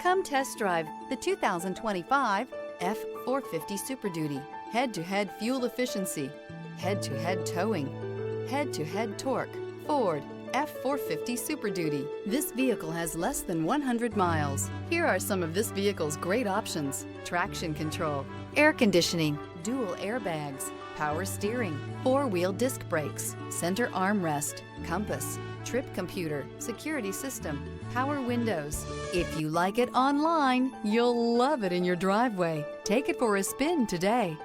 Come test drive the 2025 F-450 Super Duty. Head-to-head fuel efficiency, head-to-head towing, head-to-head torque. Ford F-450 Super Duty. This vehicle has less than 100 miles. Here are some of this vehicle's great options: traction control, air conditioning, dual airbags, power steering, four-wheel disc brakes, center armrest, compass, trip computer, security system, power windows. If you like it online, you'll love it in your driveway. Take it for a spin today.